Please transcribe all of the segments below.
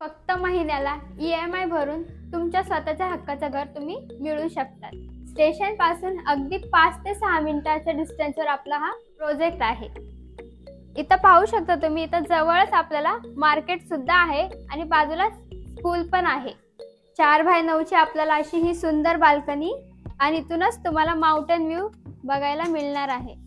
फक्त महिन्याला EMI भरून तुमच्या स्वतःच्या हक्काचं घर तुम्ही मिळवू शकतात। स्टेशन पासून अगदी 5 ते 6 मिनिटाच्या डिस्टन्सवर आपला हा प्रोजेक्ट आहे। इथं पाहू शकता तुम्ही, इथं जवळच आपल्याला मार्केट सुद्धा आहे आणि बाजूला स्कूल पण आहे। 4x9 ची आपल्याला अशी ही सुंदर बाल्कनी आणि इथूनच तुम्हाला माउंटेन व्ह्यू बघायला मिळणार आहे।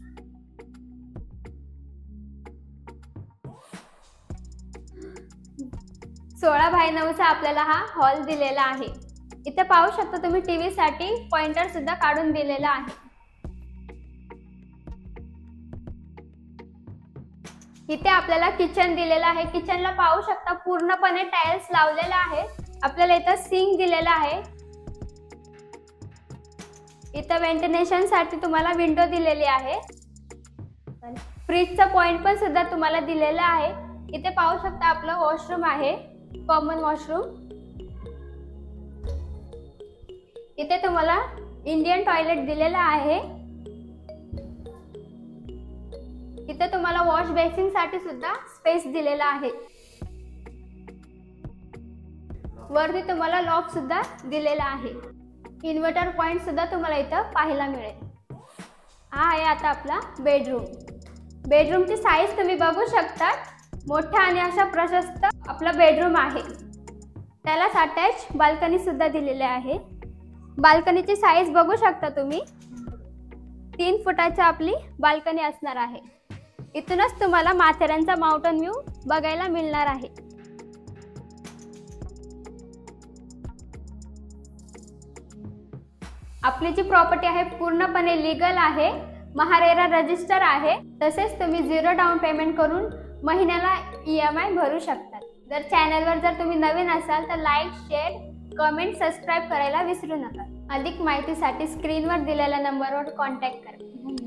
सोळा बाय 9 चा आपल्याला हा हॉल दिलेला आहे। इथे पाहू शकता तुम्ही, टीव्ही साठी पॉइंटर सुद्धा काढून दिलेला आहे। इथे आपल्याला किचन दिलेला आहे। किचनला पाहू शकता पूर्णपणे टाइल्स लावलेला आहे। आपल्याला इथे सिंक दिलेला आहे। इथे व्हेंटिलेशन साठी तुम्हाला विंडो दिलेली आहे। फ्रीजचा पॉइंट पण सुद्धा तुम्हाला दिलेला आहे। इथे पाहू शकता आपलं वॉशरूम आहे, कॉमन वॉशरूम। इथे तुम्हाला इंडियन टॉयलेट दिलेला आहे। इथे तुम्हाला वॉश बेसिन साठी सुद्धा स्पेस दिलेला आहे। वरती तुम्हाला लॉक सुद्धा दिलेला आहे। इन्व्हर्टर पॉइंट सुद्धा तुम्हाला इथं पाहायला मिळेल। हा आहे आता आपला बेडरूम। बेडरूमची साईज तुम्ही बघू शकता, मोठा आणि अशा प्रशस्त आपला बेडरूम आहे। त्यालाच अटॅच बाल्कनी सुद्धा दिलेली आहे। बाल्कनीची साईज बघू शकता तुम्ही, 3 फुटाची आपली बाल्कनी असणार आहे। इथूनच तुम्हाला माथेरानचा माउंटेन व्ह्यू बघायला मिळणार आहे। आपली जी प्रॉपर्टी आहे पूर्णपणे लीगल आहे, महारेरा रजिस्टर आहे। तसेच तुम्ही 0 डाऊन पेमेंट करून महिन्याला EMI भरू शकता। जर चॅनलवर जर तुम्ही नवीन असाल तर लाईक, शेअर, कमेंट, सबस्क्राइब करायला विसरू नका। अधिक माहितीसाठी स्क्रीनवर दिलेल्या नंबरवर कॉन्टॅक्ट करा।